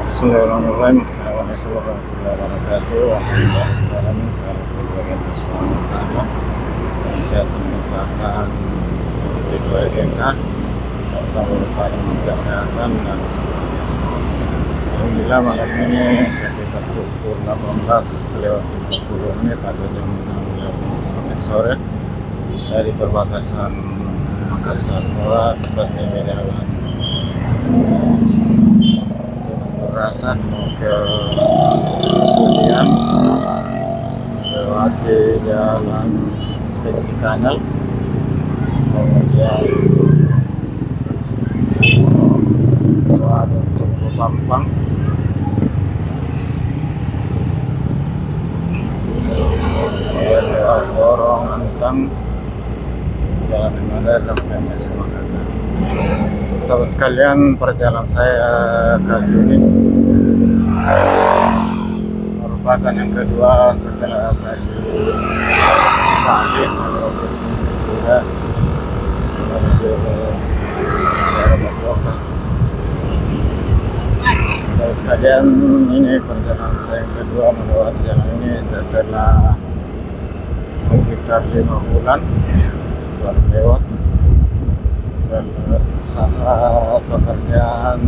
Bismillahirrahmanirrahim. Assalamualaikum warahmatullahi wabarakatuh. Alhamdulillahirrahmanirrahim. Salam Subhanahu senantiasa merupakan ridho kita, serta merupakan kesehatan dan semuanya. Alhamdulillah malam ini sekitar pukul 18:30 atau jam 6 sore saya di perbatasan Makassar, tepatnya di jalan Rasan mau ke Sudian, lewati jalan Inspeksi Kanal, kemudian lewat Tunggu Pampang, kemudian lewat Borong Antang, Jalan Madar dan lainnya semuanya. Sahabat sekalian, perjalanan saya kali ini merupakan yang kedua setelah tadi pagi saya juga menuju ke daerah Bogor. Sahabat sekalian, ini perjalanan saya yang kedua melewati jalan ini setelah sekitar 5 bulan baru lewat. Dan usaha pekerjaan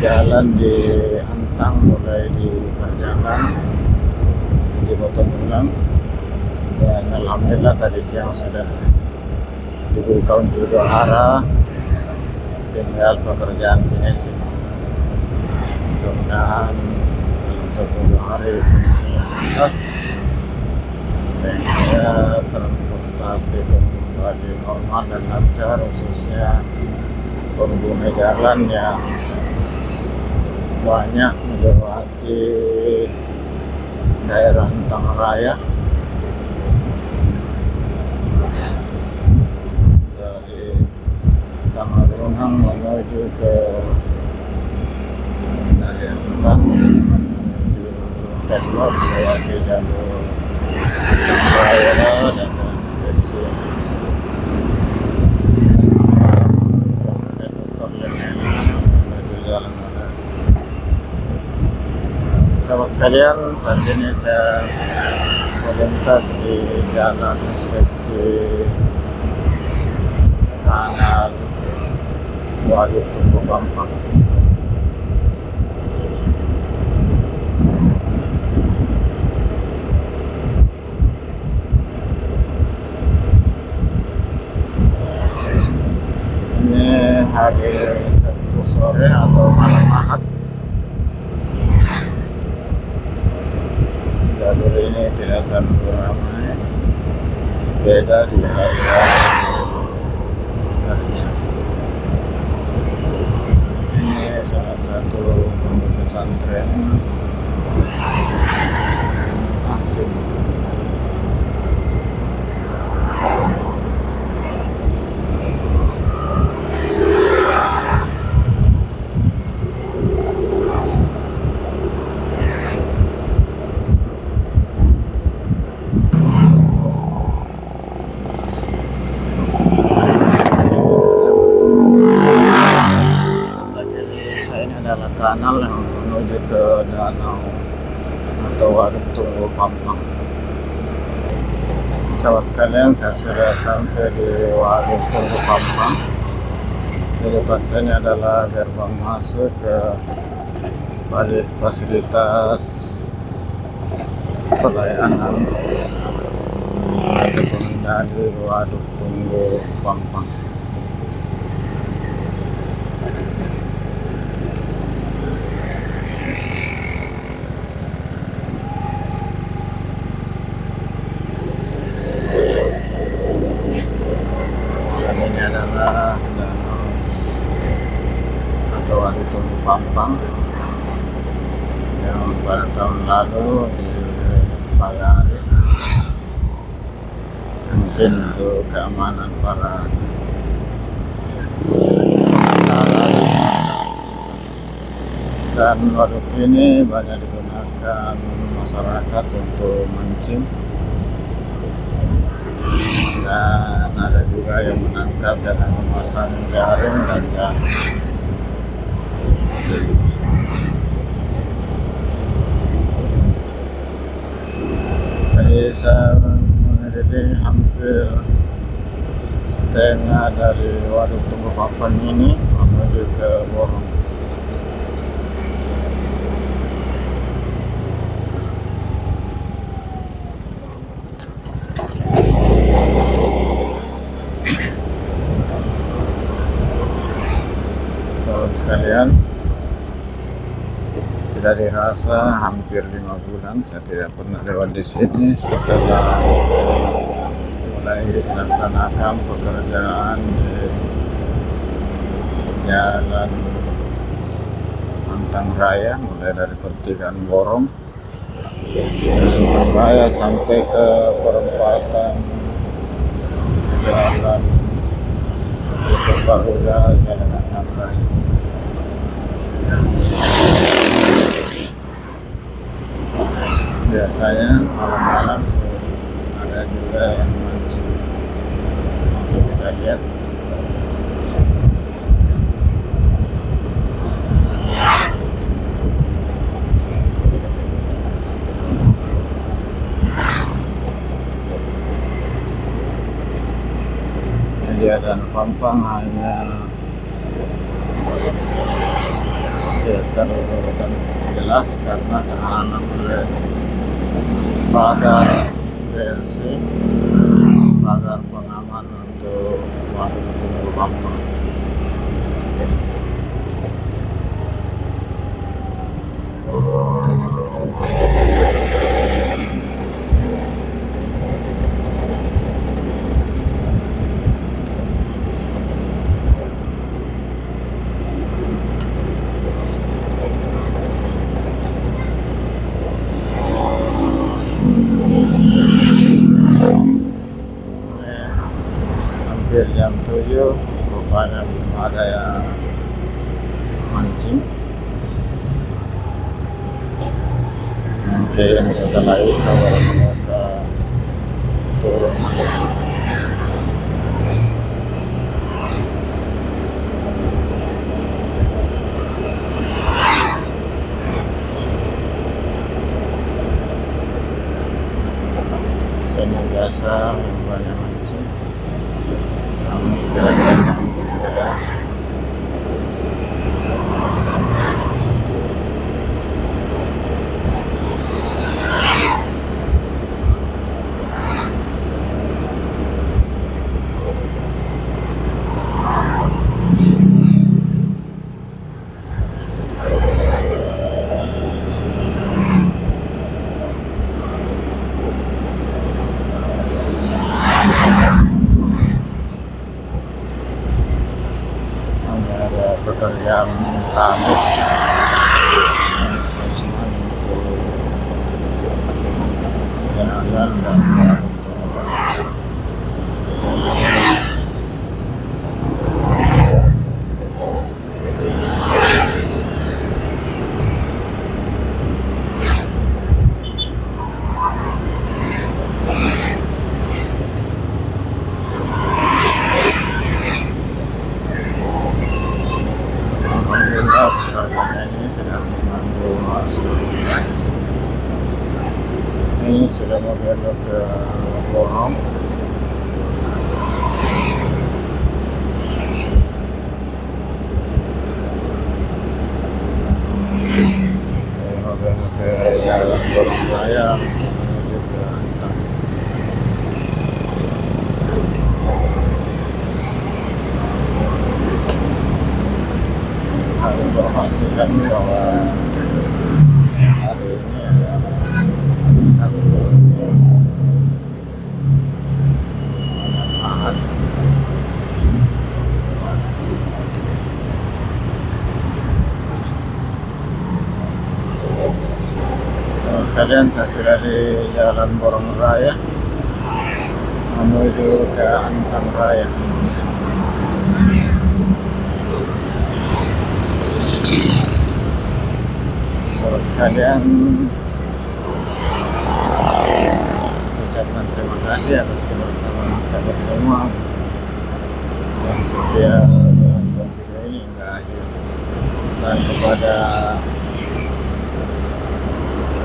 jalan di Antang mulai dikerjakan, dipotong ulang, dan alhamdulillah tadi siang sudah dibuka untuk 2 arah, tinggal pekerjaan finishing. Mudah-mudahan dalam 1-2 hari finish tuntas sehingga transportasi kembali normal dan lancar, khususnya pengguna jalan yang banyak melewati daerah Antang Raya dari Tamarunang menuju ke dari Antang menuju Kedua melewati jalur Antang Raya dan Inspeksi Sahabat sekalian, saat ini saya melintas di jalan Inspeksi Kanal Waduk Tunggu Pampang. Ini hari Sabtu sore atau malam Ahad. Jalur ini tidak terlalu ramai, beda di hari-hari kerja. Ini salah satu pondok pesantren asing. Kanal yang menuju ke danau atau Waduk Tunggu Pampang. Sahabat sekalian, saya sudah sampai di Waduk Tunggu Pampang. Di depan saya ini adalah gerbang masuk ke fasilitas pelayanan atau pengendali Waduk Tunggu Pampang. Ini adalah danau atau Waduk Tunggu Pampang yang pada tahun lalu dipagari mungkin untuk keamanan para wisatawan. Dan waduk ini banyak digunakan masyarakat untuk mancing, dan ada juga yang menangkap dengan memasang jaring dan jaring. Jadi saya mengirim hampir setengah dari Waduk Tunggu Papan ini menuju ke Borong. Sahabat sekalian, tidak dirasa hampir 5 bulan saya tidak pernah lewat di sini setelah mulai dilaksanakan pekerjaan di jalan Antang Raya, mulai dari pertigaan Borong Raya sampai ke perempatan jalan itu Baruga, jalan Antang Raya. Biasanya malam-malam ada juga yang mancing. Untuk kita lihat. Dia dan Pampang hanya terlihat jelas karena terhalang oleh pagar BLC, pagar pengaman untuk Waduk Tunggu Papan. Hampir jam 7, rupanya belum ada yang mancing. Mungkin setelah Isya baru mereka turun mancing. Sini biasa banyak mancing. Pekerjaan tamis jalan dan ini sudah mau belok ke Borong. Mau belok ke jalan Borong Raya menuju ke Antang. Harus informasikan bahwa hari ini ada satu Ahad. Sekalian, saya sudah di jalan Borong Raya menuju ke Antang Raya. Sahabat sekalian, ucapkan terima kasih atas kebersamaan sahabat semua yang setia menonton video ini hingga akhir, dan kepada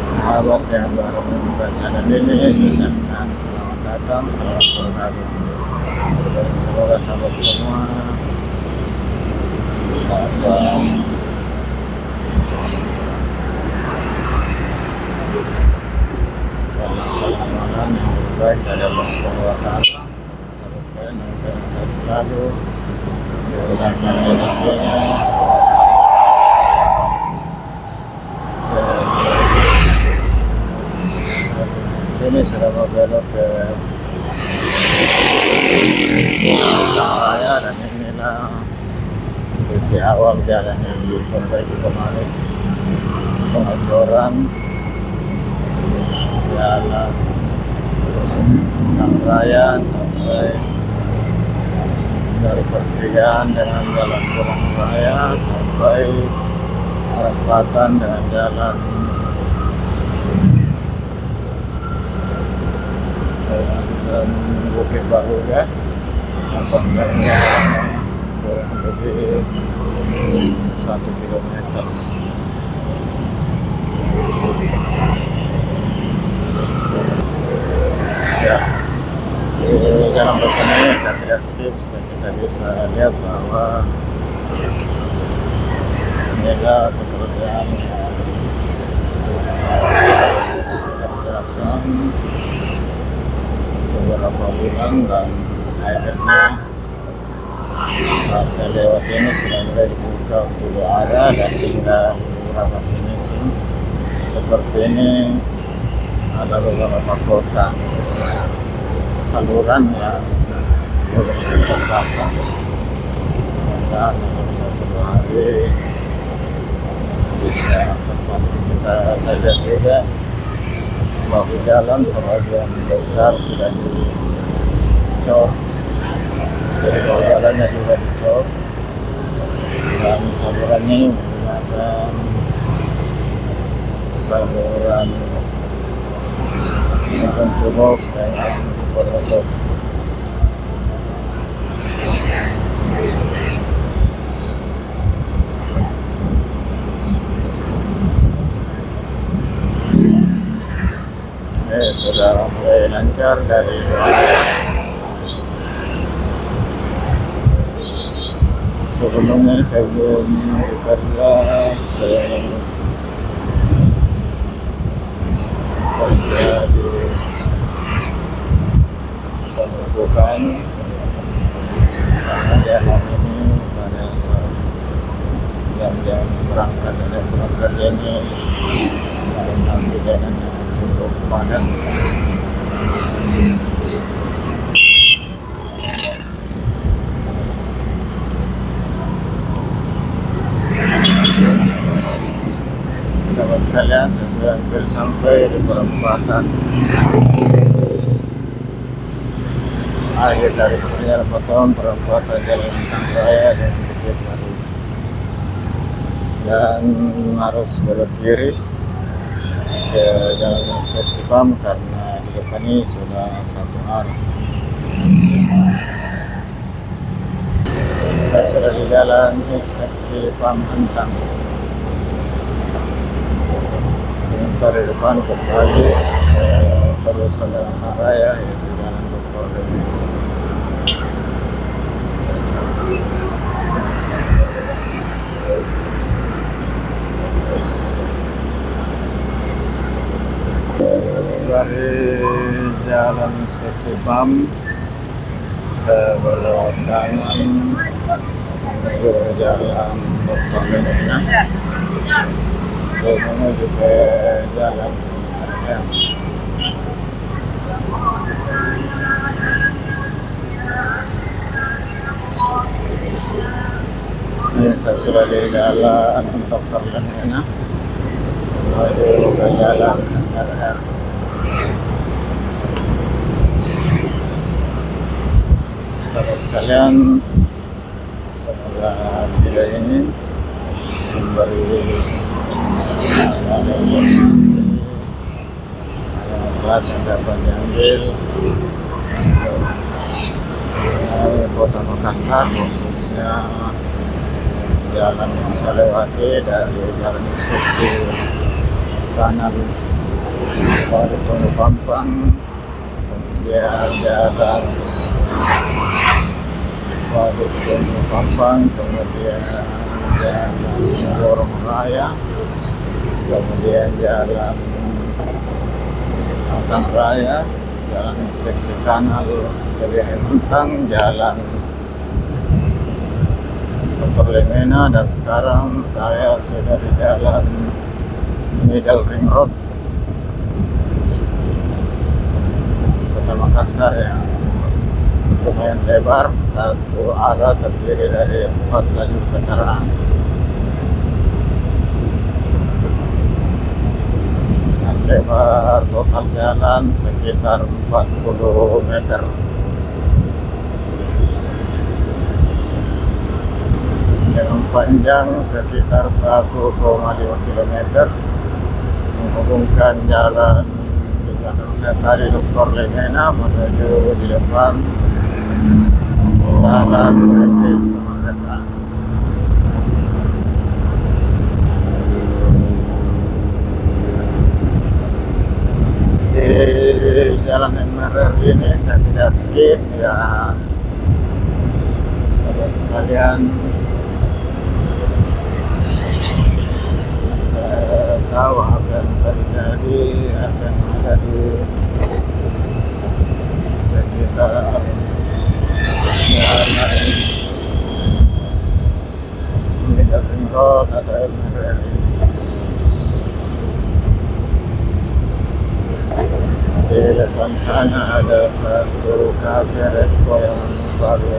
sahabat yang baru menemukan channel ini, saya ucapkan selamat datang, selamat bergabung. Semoga sahabat semua dapat satu amalan yang lebih baik dari Allah Subhanahu wa Ta'ala. Sahabat saya, saya selalu dimudahkan rezekinya. Ini sudah mau belok ke Raya, dan inilah di awal jalan yang diperbaiki kemarin, pengecoran jalan Raya sampai dari pertigaan dengan jalan Pulang Raya sampai perempatan dengan jalan dan Bukit Baru ya, nampaknya kurang lebih 1 kilometer. Ya, di jalan bertemu ini saya tidak skip supaya kita bisa lihat bahwa inilah pekerjaan yang dikerjakan beberapa bulan, dan akhirnya saat saya lewat ini sudah mulai dibuka untuk ada dan tinggal beberapa finishing. Seperti ini ada beberapa kota saluran yang belum terpasang, dan dalam 1-2 hari bisa terpasti. Saya lihat juga bahu jalan sebagian besar sudah dicor, jadi bahu jalannya juga dicor, dan salurannya menggunakan saluran untuk box dan motor. Sudah mulai lancar dari sebelumnya. Sebelum bekerja saya kerja di penumpukan, karena jalan ini pada saat jam-jam berangkat dan pulang kerja ini pada saat jalan yang cukup padat. Sahabat sekalian, saya sudah hampir sampai di perempatan akhir dari perempatan jalan Raya dan Bukit Baru, dan harus belok kiri ke jalan inspeksi PAM karena di depan ini sudah satu arah. Saya sudah di jalan inspeksi PAM Antang. Sebentar di depan kembali terus jalan raya, yaitu jalan Dr. Demi. Dari jalan inspeksi PAM saya belok kanan menuju jalan Dr. Demi, menuju ke jalan RM. Ini saya sudah di jalan Dr. Demi menuju ke jalan RM. Sahabat sekalian, semoga video ini memberi manfaat yang dapat diambil dari Kota Makassar, khususnya jalan yang saya lewati dari jalan inspeksi kanan Waduk Tunggu Pampang, kemudian jalan Waduk Tunggu Pampang, kemudian jalan Lorong Raya, kemudian jalan Altang Raya, jalan Inspeksi Kanal Kaliai Mentang, jalan Dr. Lemena, dan sekarang saya sudah di jalan Middle Ring Road Kota Makassar yang lumayan lebar, satu arah terdiri dari 4 lajur kendaraan. Lebar total jalan sekitar 40 meter. Dengan panjang sekitar 1,5 km menghubungkan jalan di belakang saya tadi Dr. Lemena menuju di depan jalan Perintis Kemerdekaan. Di jalan MRR ini saya tidak skip ya, sahabat sekalian. Saya tahu apa yang terjadi, apa yang ada di sekitar jalan Middle Ring Road atau MRR ini. Di depan sana ada satu kafe resto yang baru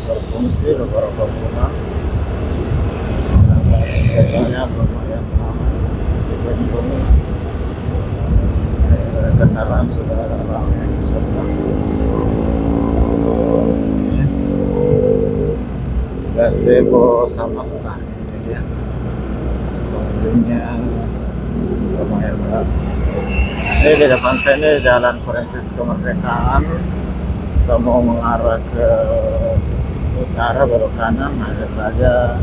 berfungsi beberapa bulan. Biasanya lumayan ramai di Bengkulu. Kendaraan sudah ramai semua. Gazebo sama Star ini dia. Pengunjungnya lumayan banyak. Ini di depan saya ini jalan Perintis Kemerdekaan, saya mau mengarah ke utara belok kanan, hanya saja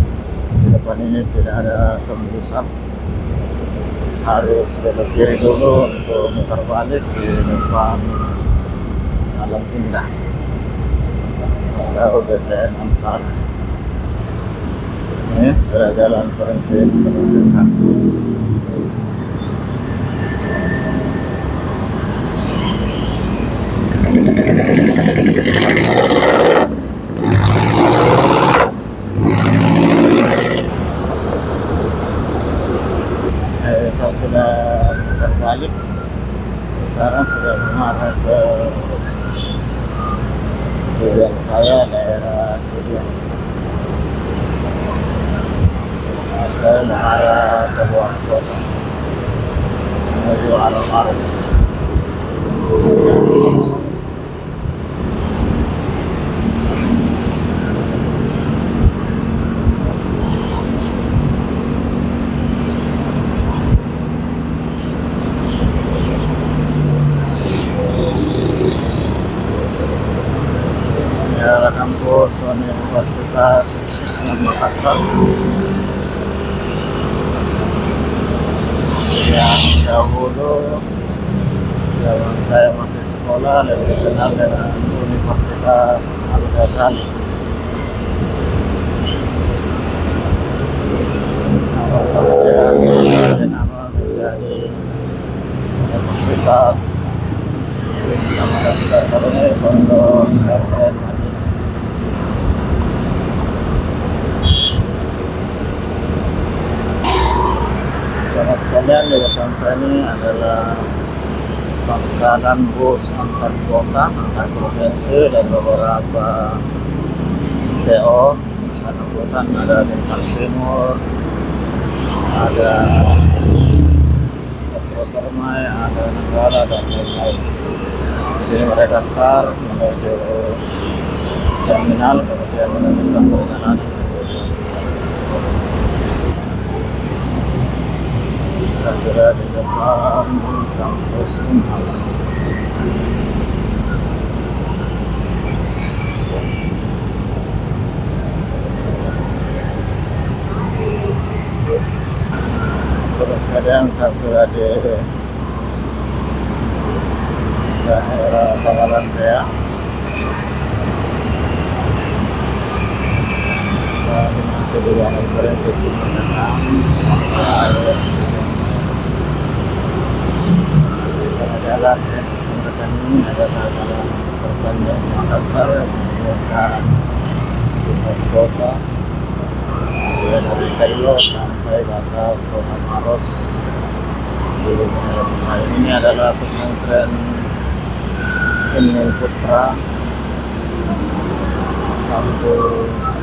di depan ini tidak ada tembusan, harus belok kiri dulu untuk muter balik di depan Alam Indah atau BTN Ampar. Ini sudah jalan Perintis Kemerdekaan. Saya sudah putar balik, sekarang sudah mengarah ke tujuan saya, daerah Sudiang, atau mengarah ke luar kota menuju Almarhum. Kampus Universitas Islam Makassar yang dahulu zaman saya masih sekolah lebih dikenal dengan Universitas Al-Ghazali. Kemudian nama menjadi Universitas Islam Makassar karena Pondok Pesantren Madinah. Sahabat sekalian, di depan saya ini adalah pangkalan bus antar kota, antar provinsi, dan beberapa TO. Sana Hutan ada Bintang Timur, ada Metro Permai, ada Negara, dan lain-lain. Di sini mereka start menuju terminal, kemudian melanjutkan perjalanan. Sudah di depan kampus Unhas. Sahabat Sekalian saya sudah di daerah Tangerang Rea dan masih di ruangan berhenti menengah sampai akhir karena jalan yang disampaikan ini adalah jalan terpanjang Makassar membuka pusat kota dari Kairo sampai batas kota Maros. Nah, ini adalah pesantren Ilmu Putra kampus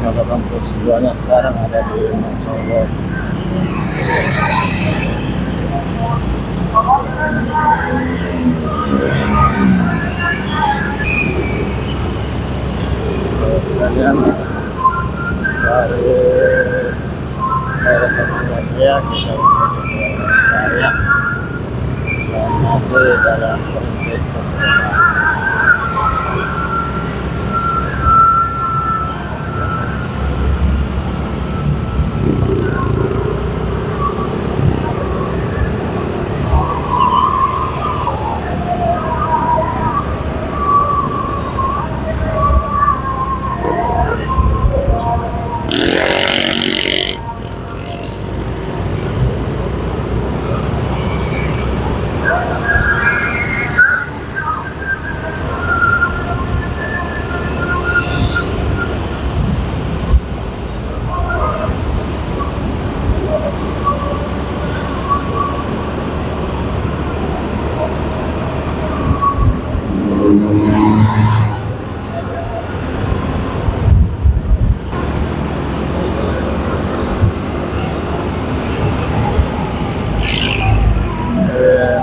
kalau kampus duanya sekarang ada di Montoro. Sekalian dari daerah Tangerang Rea kita menuju ke Karya dan masih dalam perintis pemerintahan.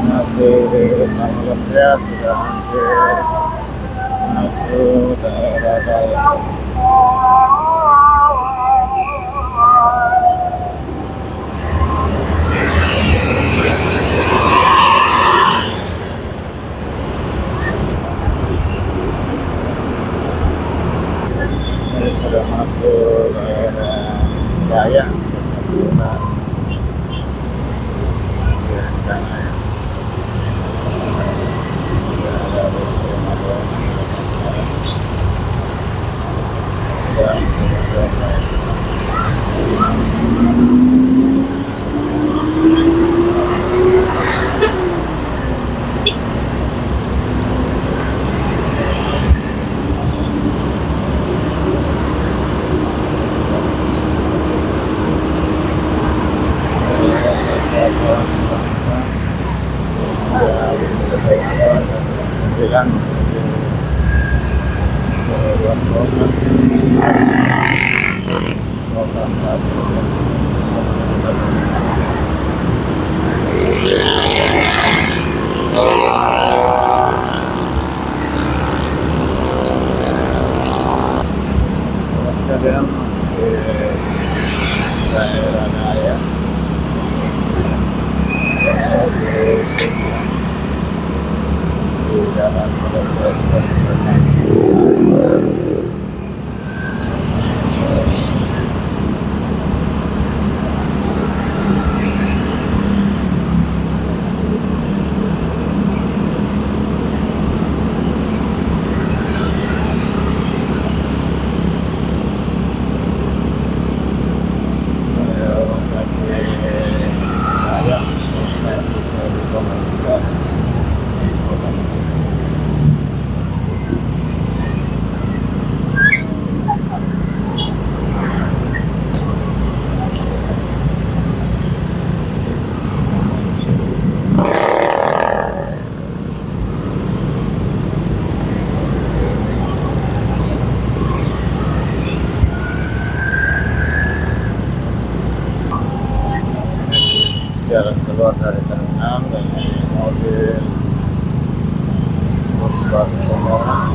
Masih di Tangerang Rea sudah hampir masuk daerah Dayak. Ini sudah masuk daerah Dayak Kecamatan Tanah. Sembilan sekalian masih daerah Dayak. Jalan Medan rumah sakit Dayak, rumah sakit komunitas Kota Makassar. Jalan keluar dari terminal dan mobil bus baru Komora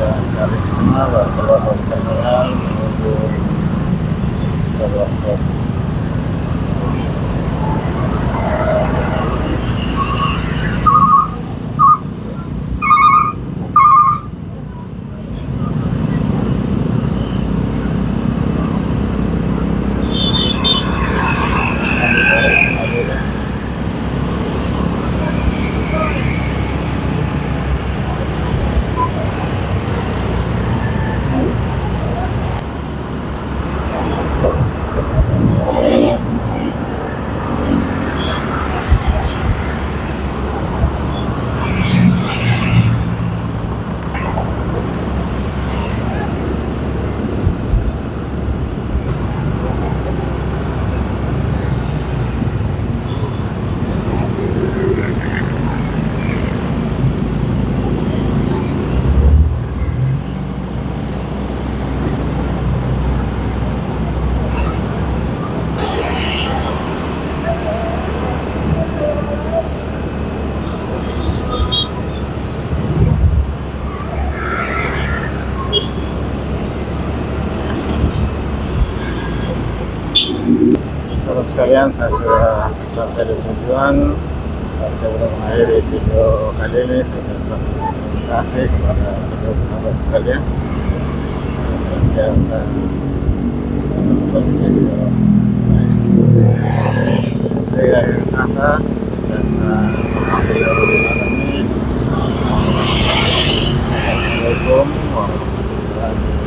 dan Karisma baru keluar dari terminal menuju keluar kota. sekalian, saya sudah sampai di tujuan. Sebelum mengakhiri video kali ini, saya ucapkan terima kasih kepada seluruh sahabat sekalian yang senantiasa menonton video saya. Dari akhir kata, saya ucapkan alhamdulillahirobbilalamin. Assalamualaikum warahmatullahi wabarakatuh.